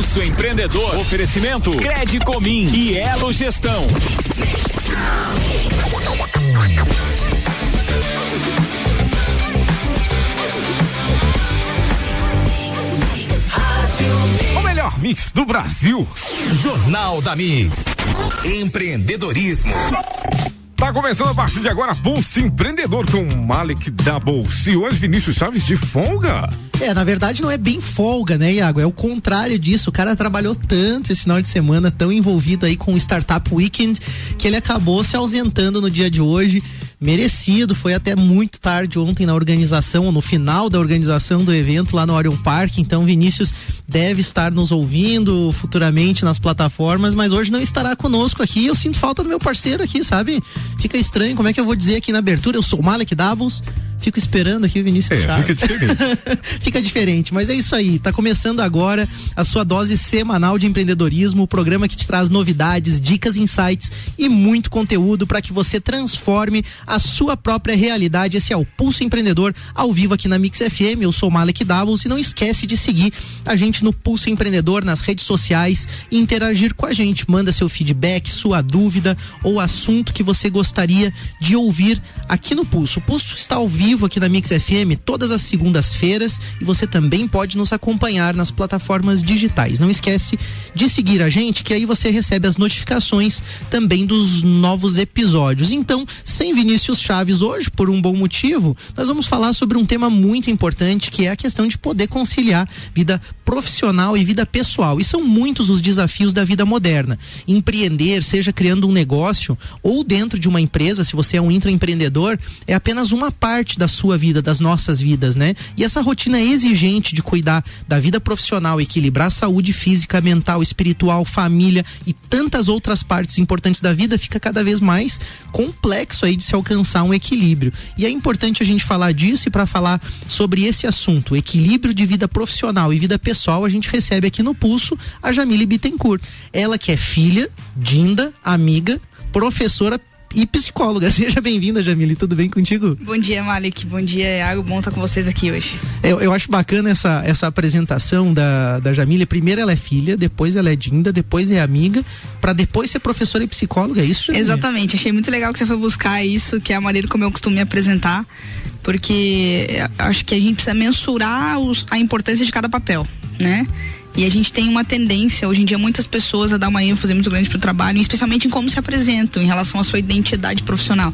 Pulso Empreendedor. Oferecimento Credicomim e Elo Gestão. O melhor mix do Brasil. Jornal da Mix. Empreendedorismo. Tá começando a partir de agora Pulso Empreendedor com Malik Double. E hoje Vinícius Chaves de folga. Na verdade não é bem folga, né, Iago? É o contrário disso. O cara trabalhou tanto esse final de semana, tão envolvido aí com o Startup Weekend, que ele acabou se ausentando no dia de hoje. Merecido, foi até muito tarde ontem na organização, ou no final da organização do evento lá no Orion Park. Então Vinícius deve estar nos ouvindo futuramente nas plataformas, mas hoje não estará conosco aqui. Eu sinto falta do meu parceiro aqui, sabe? Fica estranho, como é que eu vou dizer aqui na abertura? Eu sou o Malik Doubles. Fico esperando aqui o Vinícius Chaves. Fica diferente. Fica diferente, mas é isso aí. Tá começando agora a sua dose semanal de empreendedorismo, o programa que te traz novidades, dicas, insights e muito conteúdo para que você transforme a sua própria realidade. Esse é o Pulso Empreendedor, ao vivo aqui na Mix FM. Eu sou o Malik Doubles e não esquece de seguir a gente no Pulso Empreendedor nas redes sociais e interagir com a gente. Manda seu feedback, sua dúvida ou assunto que você gostaria de ouvir aqui no Pulso. O Pulso está ao vivo aqui na Mix FM todas as segundas-feiras e você também pode nos acompanhar nas plataformas digitais. Não esquece de seguir a gente, que aí você recebe as notificações também dos novos episódios. Então, sem Vinícius Chaves hoje, por um bom motivo, nós vamos falar sobre um tema muito importante, que é a questão de poder conciliar vida profissional e vida pessoal. E são muitos os desafios da vida moderna. Empreender, seja criando um negócio ou dentro de uma empresa, se você é um intraempreendedor, é apenas uma parte da sua vida, das nossas vidas, né? E essa rotina exigente de cuidar da vida profissional, equilibrar a saúde física, mental, espiritual, família e tantas outras partes importantes da vida fica cada vez mais complexo aí de se alcançar um equilíbrio. E é importante a gente falar disso, e para falar sobre esse assunto, equilíbrio de vida profissional e vida pessoal, a gente recebe aqui no Pulso a Jamile Bittencourt. Ela que é filha, Dinda, amiga, professora e psicóloga. Seja bem-vinda, Jamile, tudo bem contigo? Bom dia, Malik, bom dia, Iago, bom estar com vocês aqui hoje. Eu acho bacana essa apresentação da Jamile. Primeiro ela é filha, depois ela é Dinda, depois é amiga, para depois ser professora e psicóloga, é isso, Jamile? Exatamente, achei muito legal que você foi buscar isso, que é a maneira como eu costumo me apresentar, porque acho que a gente precisa mensurar a importância de cada papel, né? E a gente tem uma tendência, hoje em dia, muitas pessoas a dar uma ênfase muito grande pro trabalho, especialmente em como se apresentam em relação à sua identidade profissional.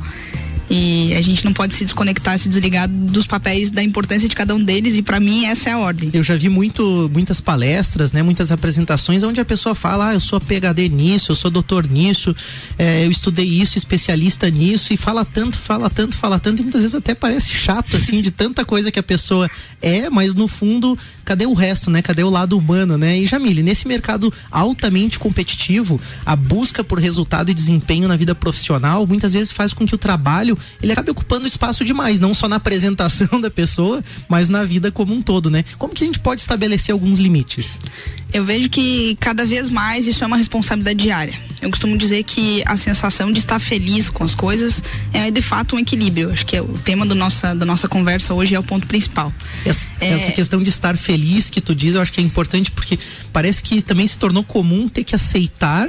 E a gente não pode se desconectar, se desligar dos papéis, da importância de cada um deles, e para mim essa é a ordem. Eu já vi muitas palestras, né, muitas apresentações onde a pessoa fala, eu sou PhD nisso, eu sou doutor nisso, eu estudei isso, especialista nisso, e fala tanto, e muitas vezes até parece chato, assim, de tanta coisa que a pessoa é, mas no fundo, cadê o resto, né? Cadê o lado humano, né? E Jamile, nesse mercado altamente competitivo, a busca por resultado e desempenho na vida profissional, muitas vezes faz com que o trabalho ele acaba ocupando espaço demais, não só na apresentação da pessoa, mas na vida como um todo, né? Como que a gente pode estabelecer alguns limites? Eu vejo que cada vez mais isso é uma responsabilidade diária. Eu costumo dizer que a sensação de estar feliz com as coisas é de fato um equilíbrio. Acho que é o tema da nossa conversa hoje, é o ponto principal. Essa questão de estar feliz que tu diz, eu acho que é importante, porque parece que também se tornou comum ter que aceitar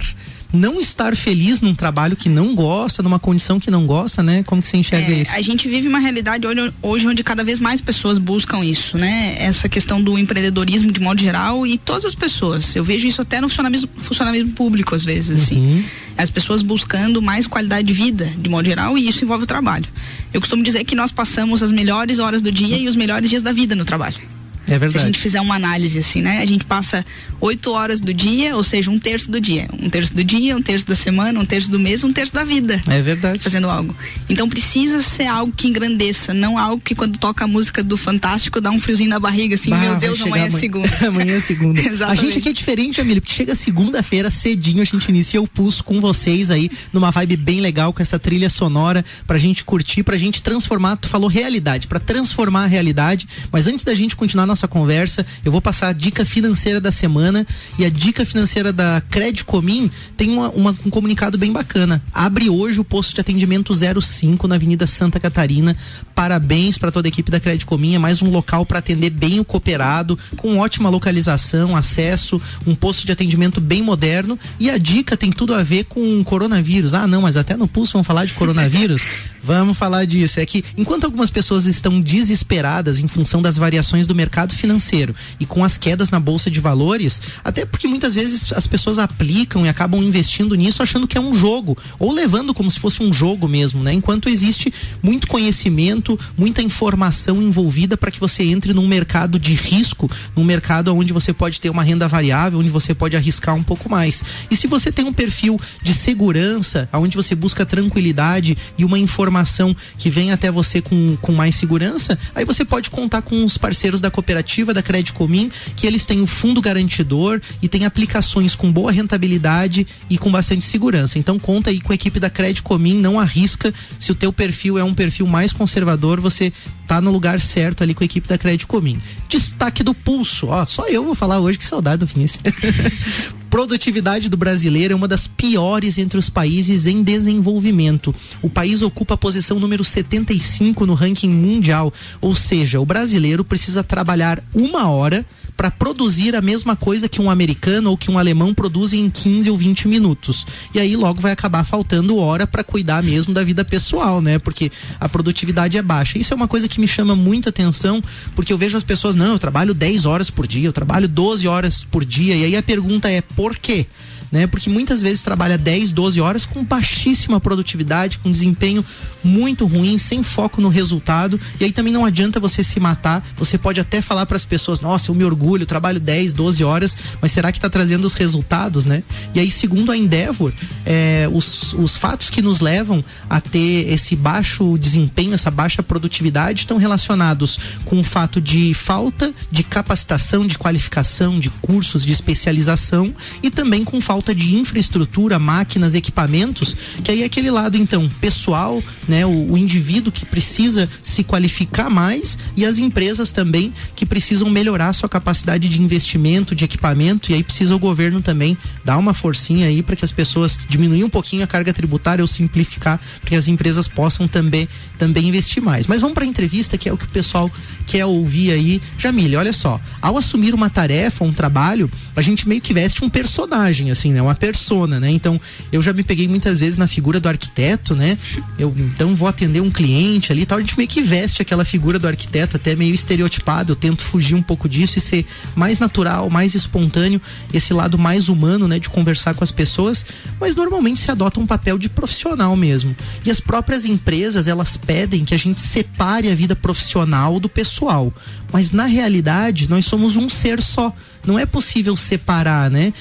não estar feliz num trabalho que não gosta, numa condição que não gosta, né? Como que você enxerga isso? A gente vive uma realidade hoje onde cada vez mais pessoas buscam isso, né? Essa questão do empreendedorismo de modo geral, e todas as pessoas. Eu vejo isso até no funcionalismo público, às vezes, assim. As pessoas buscando mais qualidade de vida, de modo geral, e isso envolve o trabalho. Eu costumo dizer que nós passamos as melhores horas do dia e os melhores dias da vida no trabalho. É verdade. Se a gente fizer uma análise assim, né? A gente passa 8 horas do dia, ou seja, 1/3 do dia. 1/3 do dia, 1/3 da semana, 1/3 do mês, 1/3 da vida. É verdade. Fazendo algo. Então precisa ser algo que engrandeça, não algo que quando toca a música do Fantástico dá um friozinho na barriga, assim, meu Deus, amanhã é segunda. Amanhã é segunda. Exatamente. A gente aqui é diferente, Jamile, porque chega segunda-feira cedinho, a gente inicia o Pulso com vocês aí, numa vibe bem legal, com essa trilha sonora, pra gente curtir, pra gente transformar, tu falou realidade, pra transformar a realidade, mas antes da gente continuar nossa conversa, eu vou passar a dica financeira da semana, e a dica financeira da Cred Comim tem um comunicado bem bacana. Abre hoje o posto de atendimento 05 na Avenida Santa Catarina. Parabéns para toda a equipe da Cred Comim, é mais um local para atender bem o cooperado, com ótima localização, acesso, um posto de atendimento bem moderno, e a dica tem tudo a ver com coronavírus. Ah, não, mas até no Pulso vamos falar de coronavírus? Vamos falar disso. É que enquanto algumas pessoas estão desesperadas em função das variações do mercado financeiro e com as quedas na bolsa de valores, até porque muitas vezes as pessoas aplicam e acabam investindo nisso achando que é um jogo, ou levando como se fosse um jogo mesmo, né? Enquanto existe muito conhecimento, muita informação envolvida para que você entre num mercado de risco, num mercado onde você pode ter uma renda variável, onde você pode arriscar um pouco mais. E se você tem um perfil de segurança, onde você busca tranquilidade e uma informação que vem até você com mais segurança, aí você pode contar com os parceiros da cooperativa, da Cred Comim, que eles têm o fundo garantidor e tem aplicações com boa rentabilidade e com bastante segurança. Então conta aí com a equipe da Cred Comim, não arrisca. Se o teu perfil é um perfil mais conservador, você tá no lugar certo ali com a equipe da Cred Comim. Destaque do Pulso, ó, só eu vou falar hoje, que saudade do Vinícius. Produtividade do brasileiro é uma das piores entre os países em desenvolvimento. O país ocupa a posição número 75 no ranking mundial, ou seja, o brasileiro precisa trabalhar 1 hora para produzir a mesma coisa que um americano ou que um alemão produz em 15 ou 20 minutos. E aí logo vai acabar faltando hora para cuidar mesmo da vida pessoal, né? Porque a produtividade é baixa. Isso é uma coisa que me chama muita atenção, porque eu vejo as pessoas, não, eu trabalho 10 horas por dia, eu trabalho 12 horas por dia, e aí a pergunta é, por quê? Né? Porque muitas vezes trabalha 10, 12 horas com baixíssima produtividade, com desempenho muito ruim, sem foco no resultado, e aí também não adianta você se matar. Você pode até falar para as pessoas, nossa, eu me orgulho, eu trabalho 10, 12 horas, mas será que está trazendo os resultados, né? E aí, segundo a Endeavor, os fatos que nos levam a ter esse baixo desempenho, essa baixa produtividade, estão relacionados com o fato de falta de capacitação, de qualificação, de cursos, de especialização, e também com falta de infraestrutura, máquinas, equipamentos, que aí é aquele lado então pessoal, né, o indivíduo que precisa se qualificar mais, e as empresas também que precisam melhorar sua capacidade de investimento, de equipamento, e aí precisa o governo também dar uma forcinha aí para que as pessoas diminuir um pouquinho a carga tributária ou simplificar, para que as empresas possam também investir mais. Mas vamos para a entrevista, que é o que o pessoal quer ouvir aí. Jamile, olha só, ao assumir uma tarefa, um trabalho, a gente meio que veste um personagem, assim, né? Uma persona, né? Então, eu já me peguei muitas vezes na figura do arquiteto, né? Eu, então, vou atender um cliente ali e tal, a gente meio que veste aquela figura do arquiteto, até meio estereotipado. Eu tento fugir um pouco disso e ser mais natural, mais espontâneo, esse lado mais humano, né? De conversar com as pessoas, mas normalmente se adota um papel de profissional mesmo. E as próprias empresas, elas pedem que a gente separe a vida profissional do pessoal, mas na realidade, nós somos um ser só. Não é possível separar, né?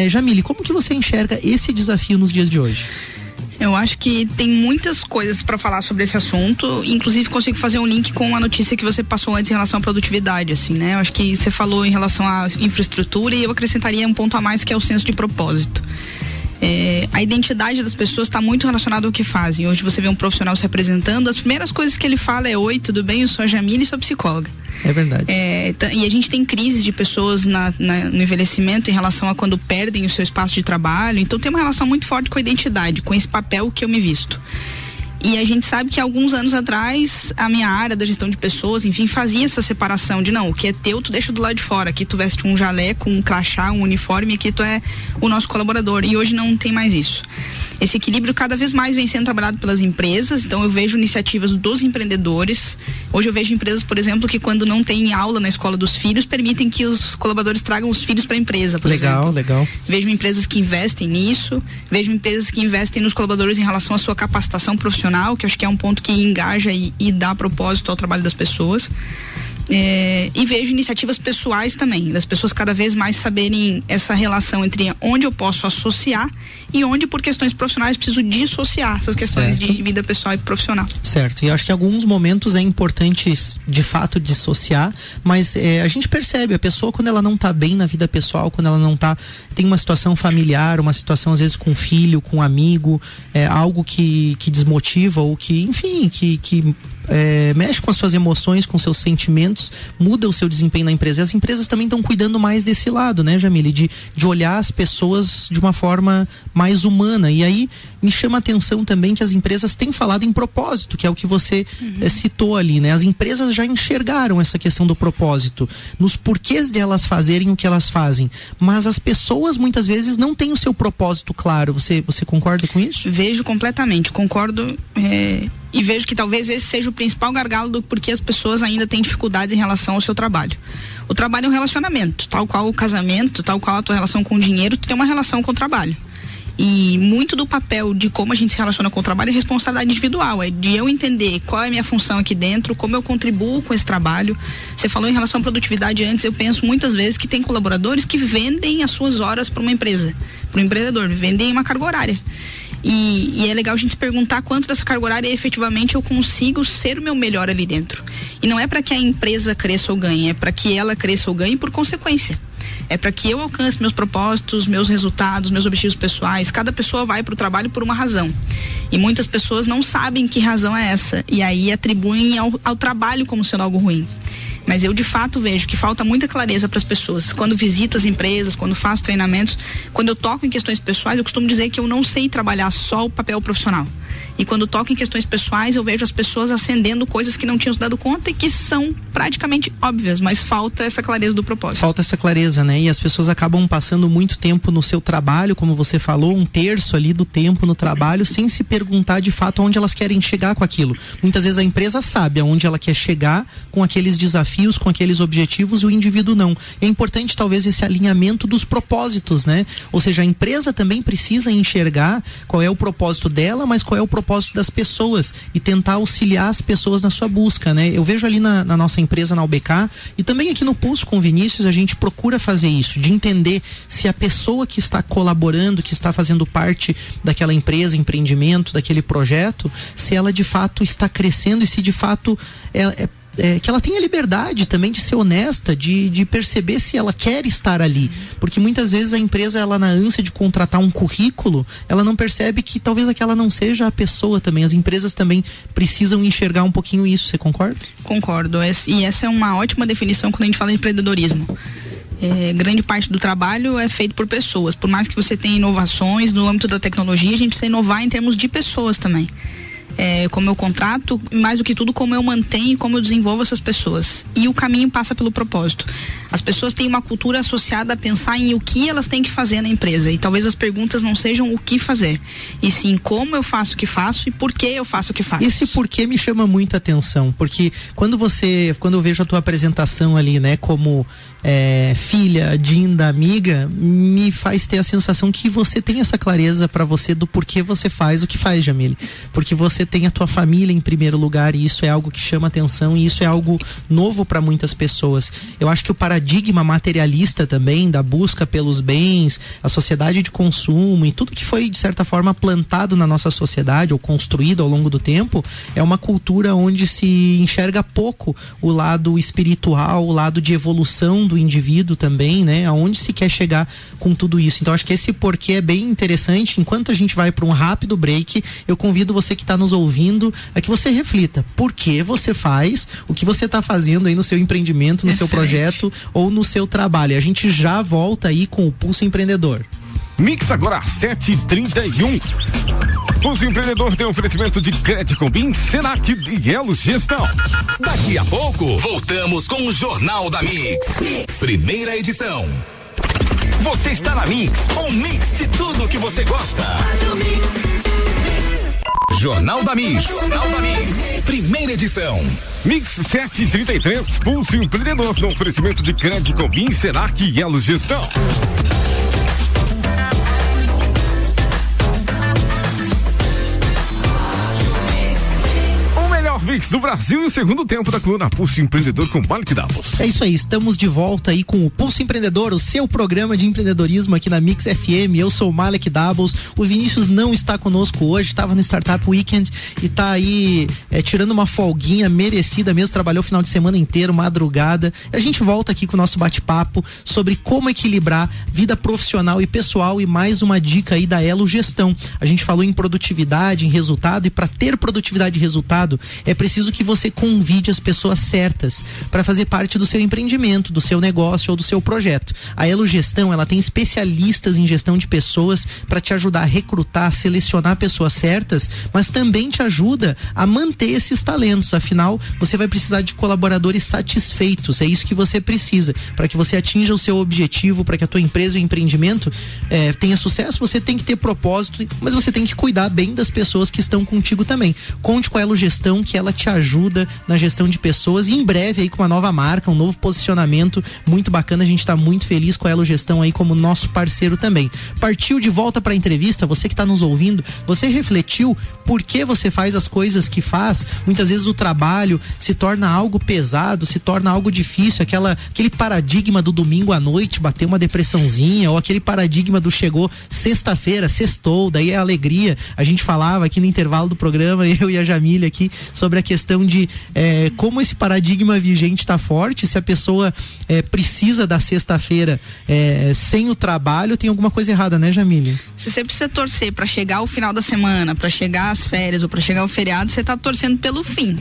Jamile, como que você enxerga esse desafio nos dias de hoje? Eu acho que tem muitas coisas para falar sobre esse assunto, inclusive consigo fazer um link com a notícia que você passou antes em relação à produtividade, assim, né? Eu acho que você falou em relação à infraestrutura, e eu acrescentaria um ponto a mais, que é o senso de propósito. A identidade das pessoas está muito relacionada ao que fazem. Hoje você vê um profissional se apresentando, as primeiras coisas que ele fala é: oi, tudo bem? Eu sou a Jamile e sou psicóloga. É verdade. E a gente tem crises de pessoas no envelhecimento em relação a quando perdem o seu espaço de trabalho. Então tem uma relação muito forte com a identidade, com esse papel que eu me visto. E a gente sabe que alguns anos atrás, a minha área da gestão de pessoas, enfim, fazia essa separação de não, o que é teu, tu deixa do lado de fora. Aqui tu veste um jaleco, um crachá, um uniforme, aqui tu é o nosso colaborador. E hoje não tem mais isso. Esse equilíbrio cada vez mais vem sendo trabalhado pelas empresas. Então eu vejo iniciativas dos empreendedores. Hoje eu vejo empresas, por exemplo, que quando não tem aula na escola dos filhos, permitem que os colaboradores tragam os filhos para a empresa, por exemplo. Legal. Vejo empresas que investem nisso. Vejo empresas que investem nos colaboradores em relação à sua capacitação profissional, que eu acho que é um ponto que engaja e dá propósito ao trabalho das pessoas. E vejo iniciativas pessoais também, das pessoas cada vez mais saberem essa relação entre onde eu posso associar e onde, por questões profissionais, preciso dissociar essas questões de vida pessoal e profissional. Certo, e acho que em alguns momentos é importante de fato dissociar, mas a gente percebe, a pessoa quando ela não tá bem na vida pessoal, quando ela não tá, tem uma situação familiar, uma situação às vezes com filho, com amigo, algo que desmotiva ou que, enfim, que mexe com as suas emoções, com seus sentimentos, muda o seu desempenho na empresa. E as empresas também estão cuidando mais desse lado, né, Jamile? De olhar as pessoas de uma forma mais humana. E aí me chama a atenção também que as empresas têm falado em propósito, que é o que você citou ali, né? As empresas já enxergaram essa questão do propósito, nos porquês de elas fazerem o que elas fazem. Mas as pessoas muitas vezes não têm o seu propósito claro. Você concorda com isso? Vejo completamente, concordo. E vejo que talvez esse seja o principal gargalo do porquê as pessoas ainda têm dificuldades em relação ao seu trabalho. O trabalho é um relacionamento, tal qual o casamento, tal qual a tua relação com o dinheiro, tu tem uma relação com o trabalho. E muito do papel de como a gente se relaciona com o trabalho é responsabilidade individual, é de eu entender qual é a minha função aqui dentro, como eu contribuo com esse trabalho. Você falou em relação à produtividade antes, eu penso muitas vezes que tem colaboradores que vendem as suas horas para uma empresa, para um empreendedor, vendem uma carga horária. E é legal a gente se perguntar quanto dessa carga horária efetivamente eu consigo ser o meu melhor ali dentro. E não é para que a empresa cresça ou ganhe, é para que ela cresça ou ganhe por consequência. É para que eu alcance meus propósitos, meus resultados, meus objetivos pessoais. Cada pessoa vai para o trabalho por uma razão. E muitas pessoas não sabem que razão é essa. E aí atribuem ao trabalho como sendo algo ruim. Mas eu de fato vejo que falta muita clareza para as pessoas. Quando visito as empresas, quando faço treinamentos, quando eu toco em questões pessoais, eu costumo dizer que eu não sei trabalhar só o papel profissional. E quando toco em questões pessoais, eu vejo as pessoas acendendo coisas que não tinham se dado conta e que são praticamente óbvias, mas falta essa clareza do propósito. Falta essa clareza, né? E as pessoas acabam passando muito tempo no seu trabalho, como você falou, 1/3 ali do tempo no trabalho, sem se perguntar de fato onde elas querem chegar com aquilo. Muitas vezes a empresa sabe aonde ela quer chegar com aqueles desafios, com aqueles objetivos, o indivíduo não. É importante talvez esse alinhamento dos propósitos, né? Ou seja, a empresa também precisa enxergar qual é o propósito dela, mas qual é o propósito das pessoas e tentar auxiliar as pessoas na sua busca, né? Eu vejo ali na nossa empresa, na UBK, e também aqui no Pulso com o Vinícius, a gente procura fazer isso, de entender se a pessoa que está colaborando, que está fazendo parte daquela empresa, empreendimento, daquele projeto, se ela de fato está crescendo e se de fato que ela tenha liberdade também de ser honesta, de perceber se ela quer estar ali, porque muitas vezes a empresa, ela na ânsia de contratar um currículo, ela não percebe que talvez aquela não seja a pessoa também. As empresas também precisam enxergar um pouquinho isso, você concorda? Concordo, e essa é uma ótima definição quando a gente fala de empreendedorismo. Grande parte do trabalho é feito por pessoas, por mais que você tenha inovações no âmbito da tecnologia, a gente precisa inovar em termos de pessoas também. Como eu contrato, mais do que tudo como eu mantenho e como eu desenvolvo essas pessoas. E o caminho passa pelo propósito. As pessoas têm uma cultura associada a pensar em o que elas têm que fazer na empresa, e talvez as perguntas não sejam o que fazer, e sim como eu faço o que faço e por que eu faço o que faço. Esse porquê me chama muita atenção, porque quando eu vejo a tua apresentação ali, né, como filha, Dinda, amiga, me faz ter a sensação que você tem essa clareza para você do porquê você faz o que faz, Jamile, porque você tem a tua família em primeiro lugar, e isso é algo que chama atenção, e isso é algo novo para muitas pessoas. Eu acho que o paradigma materialista também, da busca pelos bens, a sociedade de consumo e tudo que foi de certa forma plantado na nossa sociedade ou construído ao longo do tempo, é uma cultura onde se enxerga pouco o lado espiritual, o lado de evolução do indivíduo também, né? Aonde se quer chegar com tudo isso. Então acho que esse porquê é bem interessante. Enquanto a gente vai para um rápido break, eu convido você que está nos ouvindo a que você reflita por que você faz o que você está fazendo aí no seu empreendimento, no seu projeto ou no seu trabalho. A gente já volta aí com o Pulso Empreendedor. Mix agora 7h31. Pulso Empreendedor tem oferecimento de Credicomim, Senac e Elo Gestão. Daqui a pouco, voltamos com o Jornal da Mix. Primeira edição. Você está na Mix, um mix de tudo que você gosta. Jornal da Mix. Jornal da Mix. Primeira edição. Mix 7h33, Pulso Empreendedor no oferecimento de Credicomim, Senac e Elo Gestão. Mix do Brasil e o segundo tempo da coluna Pulso Empreendedor com Malik Davos. É isso aí, estamos de volta aí com o Pulso Empreendedor, o seu programa de empreendedorismo aqui na Mix FM. Eu sou o Malik Davos. O Vinícius não está conosco hoje, estava no Startup Weekend e está aí tirando uma folguinha merecida mesmo, trabalhou o final de semana inteiro, madrugada. A gente volta aqui com o nosso bate-papo sobre como equilibrar vida profissional e pessoal, e mais uma dica aí da Elo Gestão. A gente falou em produtividade, em resultado, e para ter produtividade e resultado é preciso que você convide as pessoas certas para fazer parte do seu empreendimento, do seu negócio ou do seu projeto. A Elo Gestão, ela tem especialistas em gestão de pessoas para te ajudar a recrutar, selecionar pessoas certas, mas também te ajuda a manter esses talentos. Afinal, você vai precisar de colaboradores satisfeitos. É isso que você precisa para que você atinja o seu objetivo, para que a tua empresa e empreendimento tenha sucesso. Você tem que ter propósito, mas você tem que cuidar bem das pessoas que estão contigo também. Conte com a Elo Gestão, que ela te ajuda na gestão de pessoas, e em breve aí com uma nova marca, um novo posicionamento muito bacana. A gente está muito feliz com a Elo Gestão aí como nosso parceiro também. Partiu de volta para a entrevista, você que está nos ouvindo, você refletiu por que você faz as coisas que faz? Muitas vezes o trabalho se torna algo pesado, se torna algo difícil, aquele paradigma do domingo à noite, bater uma depressãozinha, ou aquele paradigma do chegou sexta-feira, sextou, daí é alegria. A gente falava aqui no intervalo do programa, eu e a Jamília aqui, sobre a questão de como esse paradigma vigente está forte. Se a pessoa precisa da sexta-feira sem o trabalho, tem alguma coisa errada, né, Jamília? Se você precisa torcer para chegar o final da semana, para chegar às férias ou para chegar o feriado, você tá torcendo pelo fim.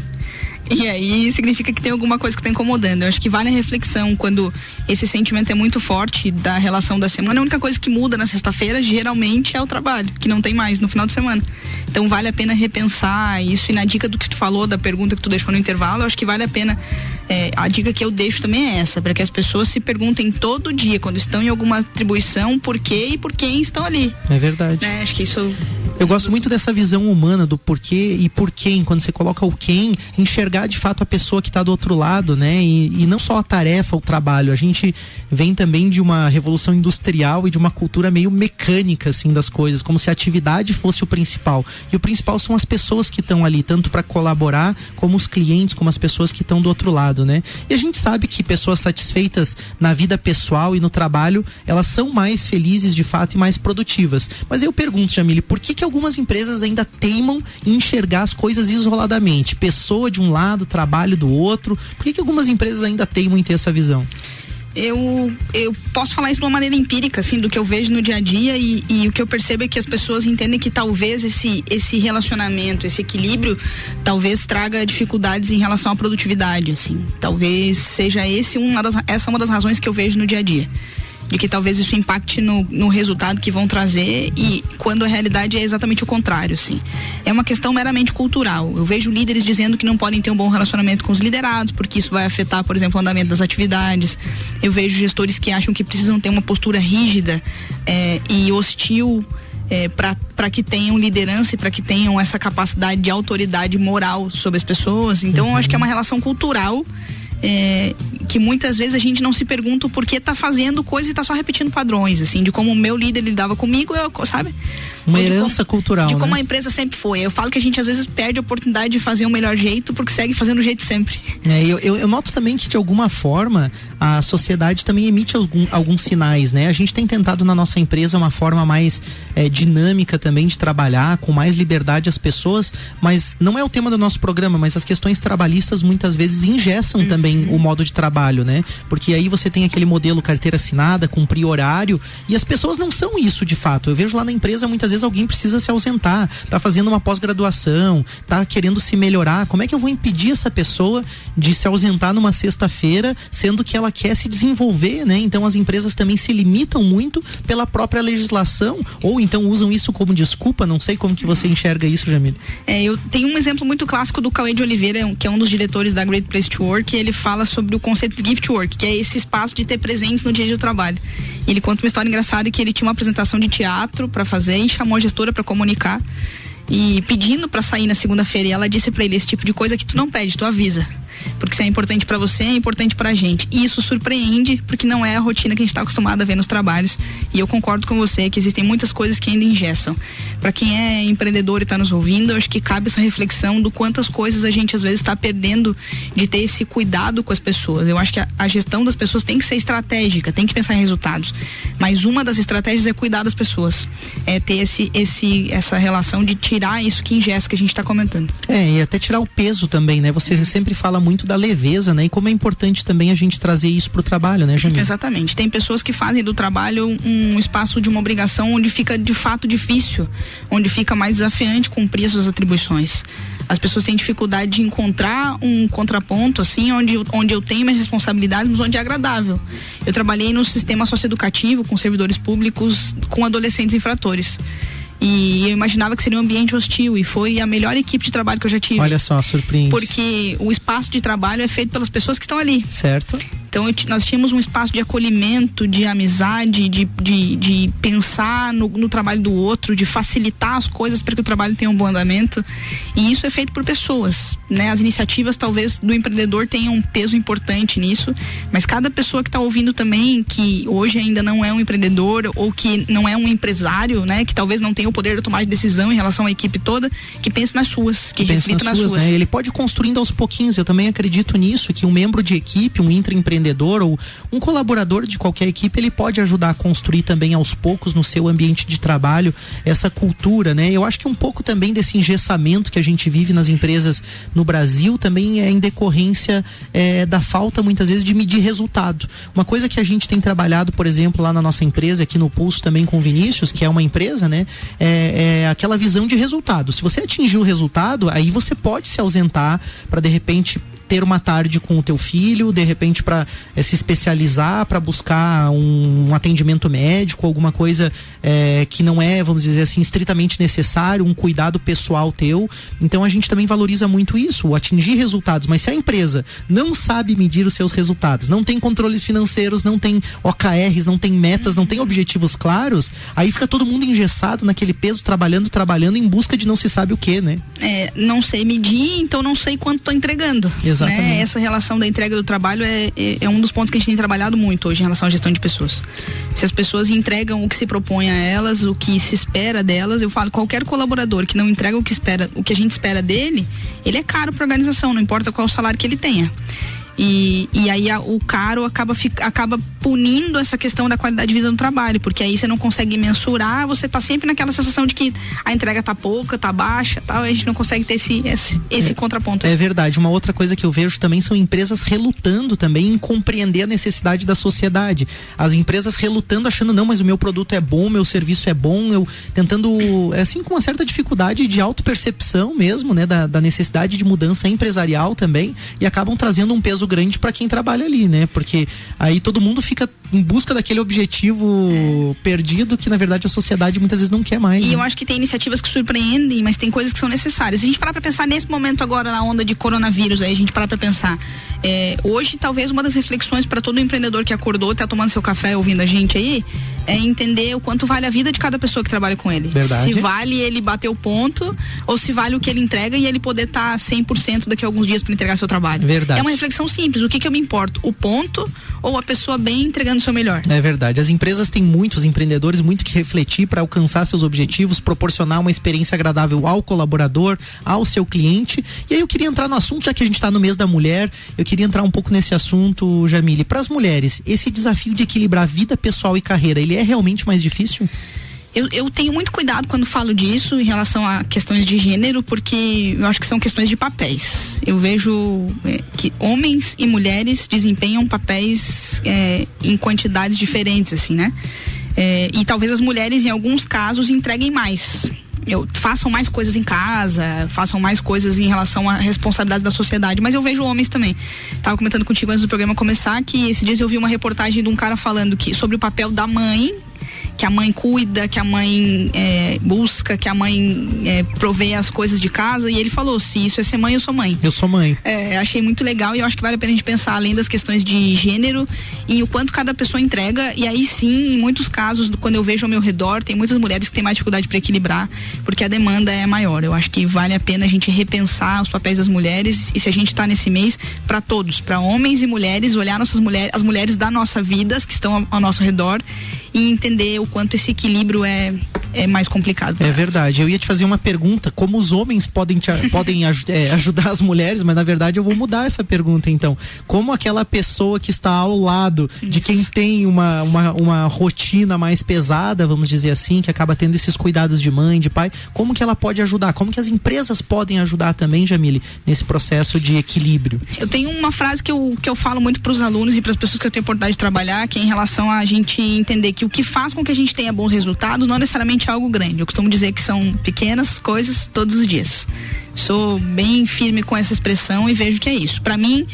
E aí significa que tem alguma coisa que tá incomodando. Eu acho que vale a reflexão quando esse sentimento é muito forte da relação da semana. A única coisa que muda na sexta-feira geralmente é o trabalho, que não tem mais no final de semana. Então vale a pena repensar isso. E na dica do que tu falou, da pergunta que tu deixou no intervalo, eu acho que vale a pena. A dica que eu deixo também é essa, para que as pessoas se perguntem todo dia, quando estão em alguma atribuição, por quê e por quem estão ali. É verdade. Acho que isso... Eu gosto muito dessa visão humana do porquê e por quem. Quando você coloca o quem, enxergar de fato a pessoa que está do outro lado, né? E não só a tarefa, o trabalho. A gente vem também de uma revolução industrial e de uma cultura meio mecânica, assim, das coisas, como se a atividade fosse o principal. E o principal são as pessoas que estão ali, tanto para colaborar, como os clientes, como as pessoas que estão do outro lado, né? E a gente sabe que pessoas satisfeitas na vida pessoal e no trabalho, elas são mais felizes de fato e mais produtivas. Mas eu pergunto, Jamile, por que algumas empresas ainda teimam em enxergar as coisas isoladamente? Pessoa de um lado, trabalho do outro. Por que algumas empresas ainda teimam em ter essa visão? Eu posso falar isso de uma maneira empírica, assim, do que eu vejo no dia a dia, e o que eu percebo é que as pessoas entendem que talvez esse relacionamento, esse equilíbrio, talvez traga dificuldades em relação à produtividade, assim. Talvez seja essa uma das razões que eu vejo no dia a dia. De que talvez isso impacte no resultado que vão trazer, e quando a realidade é exatamente o contrário, assim. É uma questão meramente cultural. Eu vejo líderes dizendo que não podem ter um bom relacionamento com os liderados, porque isso vai afetar, por exemplo, o andamento das atividades. Eu vejo gestores que acham que precisam ter uma postura rígida e hostil para que tenham liderança e para que tenham essa capacidade de autoridade moral sobre as pessoas. Então, eu acho que é uma relação cultural que muitas vezes a gente não se pergunta o porquê tá fazendo coisa e tá só repetindo padrões, assim, de como o meu líder lidava comigo, sabe? Uma herança cultural, de como, né? a empresa sempre foi. Eu falo que a gente às vezes perde a oportunidade de fazer o melhor jeito porque segue fazendo o jeito sempre. Eu noto também que de alguma forma a sociedade também emite alguns sinais, né? A gente tem tentado na nossa empresa uma forma mais dinâmica também de trabalhar, com mais liberdade às pessoas, mas não é o tema do nosso programa, mas as questões trabalhistas muitas vezes engessam também o modo de trabalho, né? Porque aí você tem aquele modelo carteira assinada, cumprir horário, e as pessoas não são isso de fato. Eu vejo lá na empresa muitas vezes alguém precisa se ausentar, tá fazendo uma pós-graduação, tá querendo se melhorar. Como é que eu vou impedir essa pessoa de se ausentar numa sexta-feira, sendo que ela quer se desenvolver, né? Então as empresas também se limitam muito pela própria legislação, ou então usam isso como desculpa. Não sei como que você enxerga isso, Jamile. Eu tenho um exemplo muito clássico do Cauê de Oliveira, que é um dos diretores da Great Place to Work, que ele fala sobre o conceito de gift work, que é esse espaço de ter presentes no dia de trabalho. Ele conta uma história engraçada que ele tinha uma apresentação de teatro para fazer e chamou a gestora para comunicar e pedindo para sair na segunda-feira, e ela disse para ele: esse tipo de coisa que tu não pede, tu avisa. Porque se é importante para você, é importante pra gente. E isso surpreende, porque não é a rotina que a gente tá acostumado a ver nos trabalhos. E eu concordo com você que existem muitas coisas que ainda engessam. Para quem é empreendedor e tá nos ouvindo, eu acho que cabe essa reflexão do quantas coisas a gente às vezes tá perdendo de ter esse cuidado com as pessoas. Eu acho que a gestão das pessoas tem que ser estratégica, tem que pensar em resultados. Mas uma das estratégias é cuidar das pessoas. É ter essa relação de tirar isso que engessa, que a gente tá comentando. E até tirar o peso também, né? Você sempre fala muito da leveza, né? E como é importante também a gente trazer isso pro trabalho, né, Jamile? Exatamente. Tem pessoas que fazem do trabalho um espaço de uma obrigação onde fica de fato difícil, onde fica mais desafiante cumprir as suas atribuições. As pessoas têm dificuldade de encontrar um contraponto, assim, onde eu tenho minhas responsabilidades, mas onde é agradável. Eu trabalhei no sistema socioeducativo, com servidores públicos, com adolescentes infratores. E eu imaginava que seria um ambiente hostil, e foi a melhor equipe de trabalho que eu já tive. Olha só, surpreende. Porque o espaço de trabalho é feito pelas pessoas que estão ali. Certo. Então nós tínhamos um espaço de acolhimento, de amizade, de pensar no trabalho do outro, de facilitar as coisas para que o trabalho tenha um bom andamento. E isso é feito por pessoas, né? As iniciativas talvez do empreendedor tenham um peso importante nisso, mas cada pessoa que está ouvindo também, que hoje ainda não é um empreendedor ou que não é um empresário, né? Que talvez não tenha o poder de tomar de decisão em relação à equipe toda, que pense nas suas, que reflita nas suas. Né? Ele pode ir construindo aos pouquinhos. Eu também acredito nisso, que um membro de equipe, um intraempreendedor ou um colaborador de qualquer equipe, ele pode ajudar a construir também aos poucos no seu ambiente de trabalho essa cultura, né? Eu acho que um pouco também desse engessamento que a gente vive nas empresas no Brasil também é em decorrência da falta muitas vezes de medir resultado. Uma coisa que a gente tem trabalhado, por exemplo, lá na nossa empresa, aqui no Pulso também com o Vinícius, que é uma empresa, né? É aquela visão de resultado. Se você atingir o resultado, aí você pode se ausentar para de repente ter uma tarde com o teu filho, de repente para se especializar, para buscar um atendimento médico, alguma coisa que não é, vamos dizer assim, estritamente necessário, um cuidado pessoal teu. Então a gente também valoriza muito isso, o atingir resultados. Mas se a empresa não sabe medir os seus resultados, não tem controles financeiros, não tem OKRs, não tem metas, não tem objetivos claros, aí fica todo mundo engessado naquele peso, trabalhando em busca de não se sabe o que, né? Não sei medir, então não sei quanto tô entregando. Exatamente. Né? Essa relação da entrega do trabalho é um dos pontos que a gente tem trabalhado muito hoje em relação à gestão de pessoas. Se as pessoas entregam o que se propõe a elas, o que se espera delas, eu falo, qualquer colaborador que não entrega o que a gente espera dele, ele é caro para a organização, não importa qual o salário que ele tenha. E aí o caro acaba punindo essa questão da qualidade de vida no trabalho, porque aí você não consegue mensurar, você tá sempre naquela sensação de que a entrega tá pouca, tá baixa, tal, a gente não consegue ter esse contraponto. É verdade. Uma outra coisa que eu vejo também são empresas relutando também em compreender a necessidade da sociedade. As empresas relutando, achando, não, mas o meu produto é bom, meu serviço é bom, eu tentando, assim, com uma certa dificuldade de autopercepção mesmo, né, da necessidade de mudança empresarial também, e acabam trazendo um peso grande para quem trabalha ali, né? Porque aí todo mundo fica em busca daquele objetivo perdido que na verdade a sociedade muitas vezes não quer mais. E né? eu acho que tem iniciativas que surpreendem, mas tem coisas que são necessárias. A gente parar pra pensar nesse momento agora na onda de coronavírus, aí a gente parar pra pensar. Hoje talvez uma das reflexões para todo empreendedor que acordou, tá tomando seu café ouvindo a gente aí, é entender o quanto vale a vida de cada pessoa que trabalha com ele. Verdade. Se vale ele bater o ponto ou se vale o que ele entrega e ele poder estar 100% daqui a alguns dias para entregar seu trabalho. Verdade. É uma reflexão simples. O que eu me importo? O ponto ou a pessoa bem entregando o seu melhor? É verdade. As empresas têm muitos empreendedores, muito que refletir para alcançar seus objetivos, proporcionar uma experiência agradável ao colaborador, ao seu cliente. E aí eu queria entrar no assunto, já que a gente está no mês da mulher, eu queria entrar um pouco nesse assunto, Jamile. Para as mulheres, esse desafio de equilibrar vida pessoal e carreira, ele é realmente mais difícil? Eu tenho muito cuidado quando falo disso em relação a questões de gênero, porque eu acho que são questões de papéis. Eu vejo que homens e mulheres desempenham papéis em quantidades diferentes, assim, né? E talvez as mulheres, em alguns casos, entreguem mais. Façam mais coisas em casa, façam mais coisas em relação à responsabilidade da sociedade, mas eu vejo homens também. Tava comentando contigo antes do programa começar que esses dias eu vi uma reportagem de um cara falando sobre o papel da mãe, que a mãe cuida, que a mãe busca, que a mãe provê as coisas de casa, e ele falou, se isso é ser mãe, eu sou mãe. Eu sou mãe. Achei muito legal e eu acho que vale a pena a gente pensar além das questões de gênero e o quanto cada pessoa entrega, e aí sim, em muitos casos, quando eu vejo ao meu redor, tem muitas mulheres que têm mais dificuldade para equilibrar, porque a demanda é maior. Eu acho que vale a pena a gente repensar os papéis das mulheres, e se a gente tá nesse mês, para todos, para homens e mulheres, olhar as mulheres da nossa vida, as que estão ao nosso redor, e entender o quanto esse equilíbrio é é mais complicado. É verdade. Eu ia te fazer uma pergunta, como os homens podem ajudar as mulheres, mas na verdade eu vou mudar essa pergunta então. Como aquela pessoa que está ao lado de quem tem uma rotina mais pesada, vamos dizer assim, que acaba tendo esses cuidados de mãe, de pai, como que ela pode ajudar? Como que as empresas podem ajudar também, Jamile, nesse processo de equilíbrio? Eu tenho uma frase que eu falo muito para os alunos e para as pessoas que eu tenho a oportunidade de trabalhar, que é em relação a gente entender que o que faz com que a gente tenha bons resultados não necessariamente é algo grande. Eu costumo dizer que são pequenas coisas todos os dias. Sou bem firme com essa expressão e vejo que é isso. Para mim,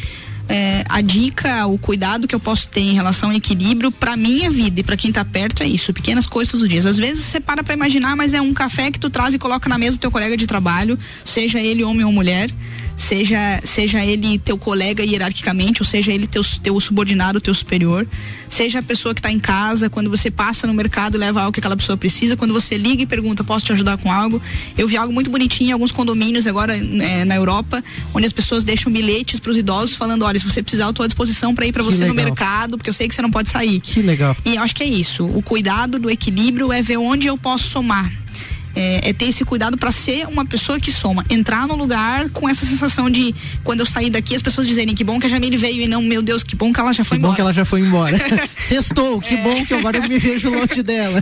a dica, o cuidado que eu posso ter em relação ao equilíbrio pra minha vida e pra quem tá perto é isso, pequenas coisas todos os dias. Às vezes você para pra imaginar, mas é um café que tu traz e coloca na mesa do teu colega de trabalho, seja ele homem ou mulher, seja ele teu colega hierarquicamente, ou seja ele teu subordinado, teu superior, seja a pessoa que tá em casa, quando você passa no mercado e leva algo que aquela pessoa precisa, quando você liga e pergunta, posso te ajudar com algo? Eu vi algo muito bonitinho em alguns condomínios agora na Europa, onde as pessoas deixam bilhetes pros idosos falando, olha, se você precisar, eu tô à disposição para ir para você no mercado, porque eu sei que você não pode sair. Que legal. E eu acho que é isso. O cuidado do equilíbrio é ver onde eu posso somar. É ter esse cuidado para ser uma pessoa que soma, entrar no lugar com essa sensação de quando eu sair daqui as pessoas dizerem que bom que a Jamile veio e não, meu Deus, que bom que ela já foi embora. Que bom que ela já foi embora. Sextou, que bom que agora eu me vejo longe dela.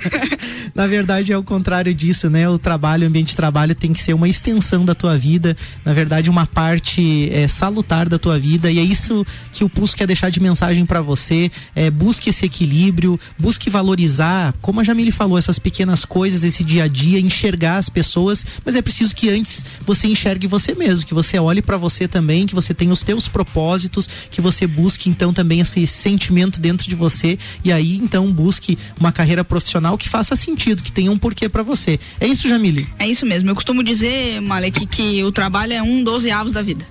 Na verdade é o contrário disso, né? O trabalho, o ambiente de trabalho tem que ser uma extensão da tua vida, na verdade uma parte salutar da tua vida, e é isso que o Pulso quer deixar de mensagem para você. Busque esse equilíbrio, busque valorizar, como a Jamile falou, essas pequenas coisas, esse dia a dia, enxergar as pessoas, mas é preciso que antes você enxergue você mesmo, que você olhe para você também, que você tenha os teus propósitos, que você busque então também esse sentimento dentro de você, e aí então busque uma carreira profissional que faça sentido, que tenha um porquê para você. É isso, Jamile? É isso mesmo. Eu costumo dizer, Malek, que o trabalho é 1/12 da vida.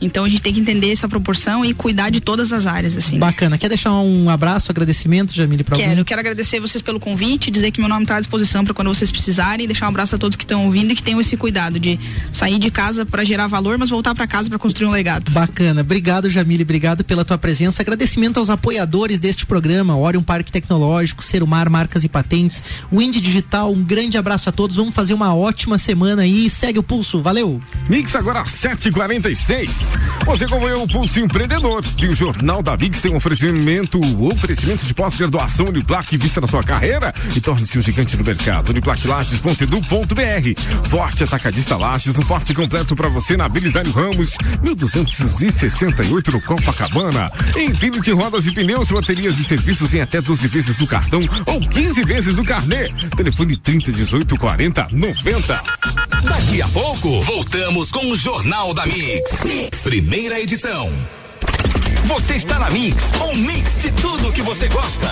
Então a gente tem que entender essa proporção e cuidar de todas as áreas, assim. Bacana. Quer deixar um abraço, agradecimento, Jamile, para alguém? Quero agradecer vocês pelo convite, dizer que meu nome está à disposição para quando vocês precisarem, e deixar um abraço a todos que estão ouvindo e que tenham esse cuidado de sair de casa para gerar valor, mas voltar para casa para construir um legado. Bacana. Obrigado, Jamile, obrigado pela tua presença. Agradecimento aos apoiadores deste programa, Orion Parque Tecnológico, Serumar Marcas e Patentes, Wind Digital. Um grande abraço a todos. Vamos fazer uma ótima semana aí. Segue o Pulso. Valeu. Mix agora 7h46. Você acompanhou o Pulso Empreendedor e o Jornal da Mix tem um oferecimento de pós-graduação Uniplac. Vista na sua carreira e torne-se um gigante no mercado. Uniplaclages.edu.br. Forte Atacadista Lages, um forte completo para você na Belisário Ramos, 1268 no Copacabana. Infinity Rodas e Pneus, baterias e serviços em até 12 vezes do cartão ou 15 vezes do carnê. Telefone 3018-40-90. Daqui a pouco, voltamos com o Jornal da Mix. Primeira edição. Você está na Mix, um mix de tudo que você gosta.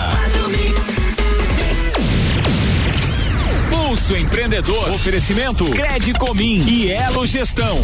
Pulso Empreendedor. Oferecimento Credicomim e Elo Gestão.